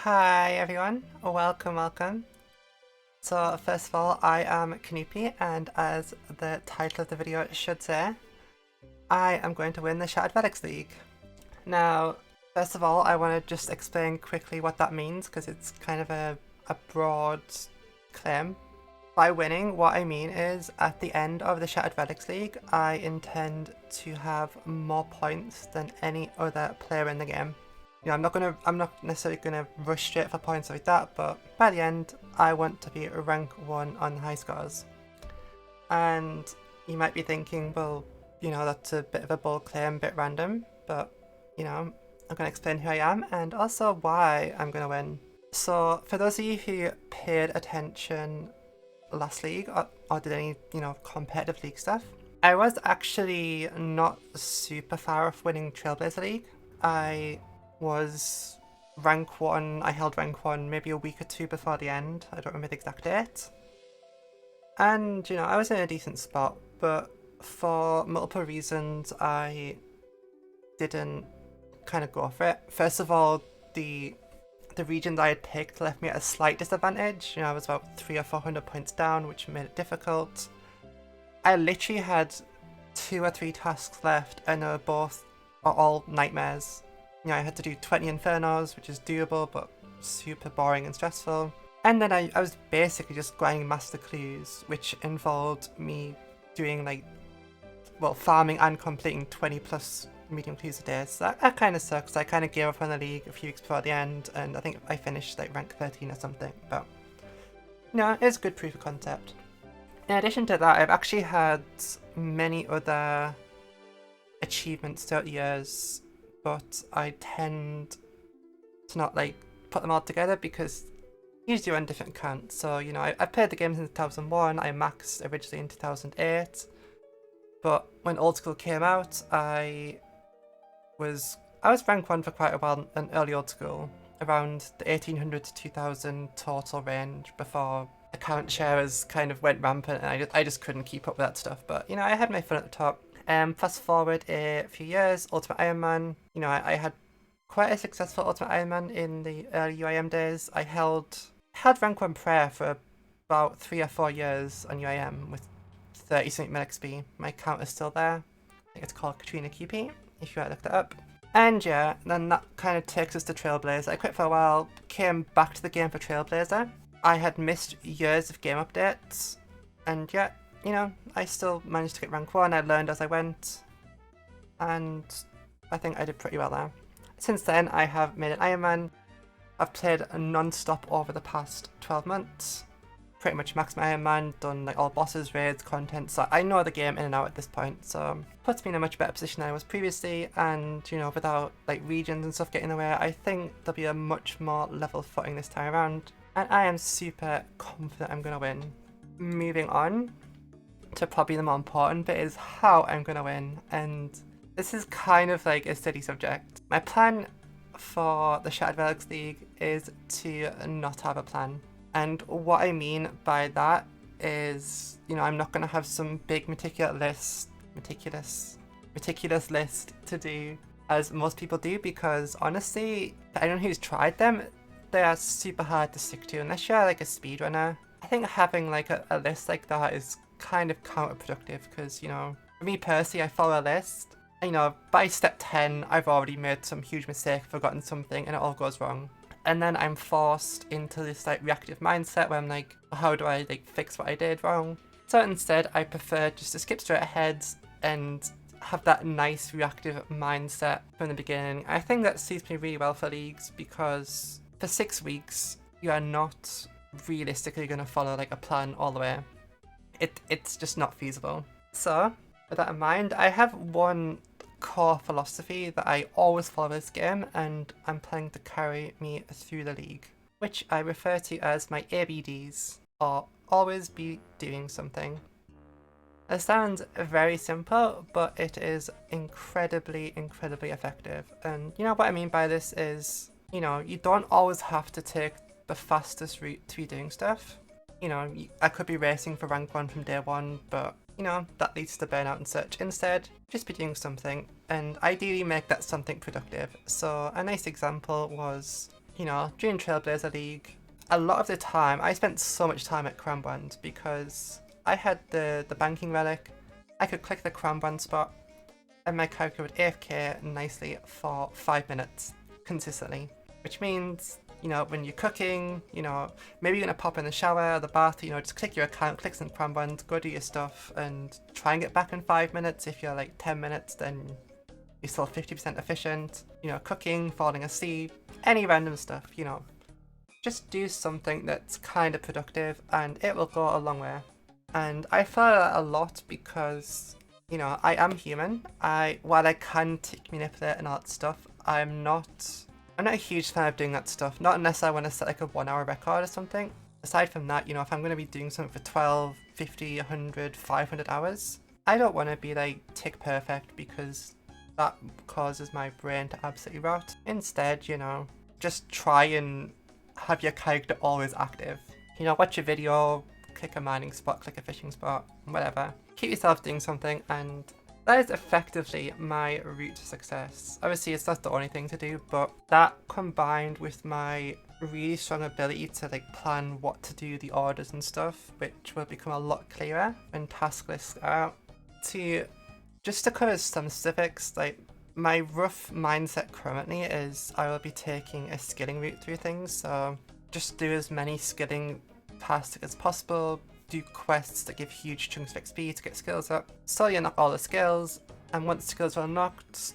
Hi everyone, welcome. So first of all, I am Knuupy, and as the title of the video should say, I am going to win the Shattered Relics League. Now, first of all, I want to just explain quickly what that means, because it's kind of a broad claim. By winning, what I mean is, at the end of the Shattered Relics League, I intend to have more points than any other player in the game. You know, I'm not necessarily gonna rush straight for points like that, but by the end, I want to be rank 1 on high scores. And you might be thinking, well, you know, that's a bit of a bold claim, a bit random, but you know, I'm gonna explain who I am and also why I'm gonna win. So, for those of you who paid attention last league or did any, you know, competitive league stuff, I was actually not super far off winning Trailblazer League. I was rank 1, I held rank 1 maybe a week or two before the end, I don't remember the exact date. And, you know, I was in a decent spot, but for multiple reasons I didn't kind of go for it. First of all, the regions I had picked left me at a slight disadvantage. You know, I was about 300 or 400 points down, which made it difficult. I literally had 2 or 3 tasks left and they were all nightmares. You know, I had to do 20 Infernos, which is doable, but super boring and stressful. And then I was basically just grinding Master Clues, which involved me doing farming and completing 20 plus medium clues a day. So that kind of sucks. I kind of gave up on the league a few weeks before the end, and I think I finished like rank 13 or something, but no, it's good proof of concept. In addition to that, I've actually had many other achievements throughout the years, but I tend to not put them all together because usually on different accounts. So, you know, I played the game since 2001, I maxed originally in 2008, but when Old School came out, I was rank 1 for quite a while in early Old School, around the 1800 to 2000 total range before account sharers kind of went rampant and I just couldn't keep up with that stuff. But, you know, I had my fun at the top. Fast forward a few years, Ultimate Iron Man. You know, I had quite a successful Ultimate Iron Man in the early UIM days. I held rank 1 prayer for about 3 or 4 years on UIM with 30 something mil XP. My account is still there. I think it's called Katrina QP, if you want to look that up. And yeah, then that kind of takes us to Trailblazer. I quit for a while, came back to the game for Trailblazer. I had missed years of game updates, and yeah, you know, I still managed to get rank 1, I learned as I went, and I think I did pretty well there. Since then, I have made an Iron Man. I've played non-stop over the past 12 months. Pretty much maxed my Iron Man, done like all bosses, raids, content, so I know the game in and out at this point, so puts me in a much better position than I was previously, and you know, without like regions and stuff getting in the way, I think there'll be a much more level footing this time around, and I am super confident I'm gonna win. Moving on to probably the more important bit is how I'm gonna win, and this is kind of like a steady subject. My plan for the Shattered Relics League is to not have a plan. And what I mean by that is, you know, I'm not going to have some big meticulous list to do as most people do, because honestly, anyone who's tried them, they are super hard to stick to unless you're like a speedrunner. I think having like a list like that is kind of counterproductive because, you know, for me personally, I follow a list. You know, by step 10, I've already made some huge mistake, forgotten something, and it all goes wrong. And then I'm forced into this like reactive mindset where I'm like, how do I like fix what I did wrong? So instead, I prefer just to skip straight ahead and have that nice reactive mindset from the beginning. I think that suits me really well for leagues because for 6 weeks, you are not realistically going to follow like a plan all the way. It's just not feasible. So with that in mind, I have one core philosophy that I always follow this game, and I'm planning to carry me through the league, which I refer to as my ABDs, or always be doing something. It sounds very simple, but it is incredibly effective. And you know what I mean by this is, you know, you don't always have to take the fastest route to be doing stuff. You know, I could be racing for rank 1 from day 1, but you know, that leads to burnout and such. Instead, just be doing something, and ideally make that something productive. So a nice example was, you know, during Trailblazer League, a lot of the time, I spent so much time at Crown Brand because I had the banking relic. I could click the Crown Brand spot and my character would AFK nicely for 5 minutes consistently. Which means, you know, when you're cooking, you know, maybe you're going to pop in the shower or the bath, you know, just click your account, click some Crown Brand, go do your stuff and try and get back in 5 minutes. If you're like 10 minutes, then you're still 50% efficient. You know, cooking, falling asleep, any random stuff, you know. Just do something that's kind of productive and it will go a long way. And I follow that a lot because, you know, I am human. While I can tick manipulate and all that stuff, I'm not a huge fan of doing that stuff. Not unless I want to set like a 1 hour record or something. Aside from that, you know, if I'm going to be doing something for 12, 50, 100, 500 hours, I don't want to be like tick perfect because that causes my brain to absolutely rot. Instead, you know, just try and have your character always active. You know, watch a video, click a mining spot, click a fishing spot, whatever. Keep yourself doing something, and that is effectively my route to success. Obviously, it's not the only thing to do, but that combined with my really strong ability to like plan what to do, the orders and stuff, which will become a lot clearer when task lists are out. Just to cover some specifics, like my rough mindset currently is I will be taking a skilling route through things, so just do as many skilling tasks as possible, do quests that give huge chunks of XP to get skills up, so you unlock all the skills, and once skills are unlocked,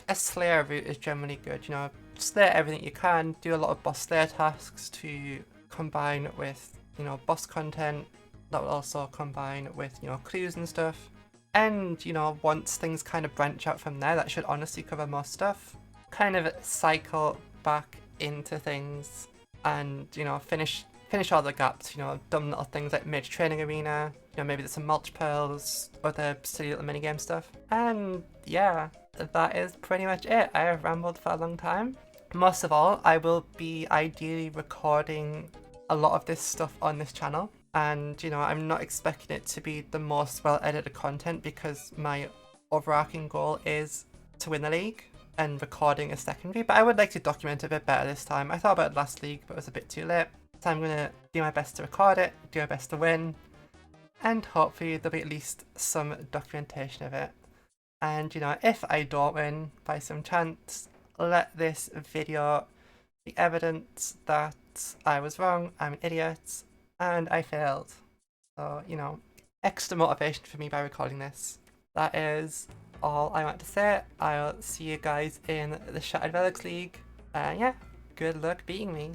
a slayer route is generally good, you know, slayer everything you can, do a lot of boss slayer tasks to combine with, you know, boss content, that will also combine with, you know, clues and stuff. And, you know, once things kind of branch out from there, that should honestly cover most stuff. Kind of cycle back into things and, you know, finish all the gaps, you know, dumb little things like Mage Training Arena, you know, maybe there's some mulch pearls, other silly little minigame stuff. And yeah, that is pretty much it. I have rambled for a long time. Most of all, I will be ideally recording a lot of this stuff on this channel. And, you know, I'm not expecting it to be the most well-edited content because my overarching goal is to win the league and recording is secondary, but I would like to document it a bit better this time. I thought about it last league, but it was a bit too late. So I'm going to do my best to record it, do my best to win, and hopefully there'll be at least some documentation of it. And, you know, if I don't win by some chance, let this video be evidence that I was wrong, I'm an idiot, and I failed. So, you know, extra motivation for me by recording this. That is all I want to say. I'll see you guys in the Shattered Relics League. Yeah, good luck beating me.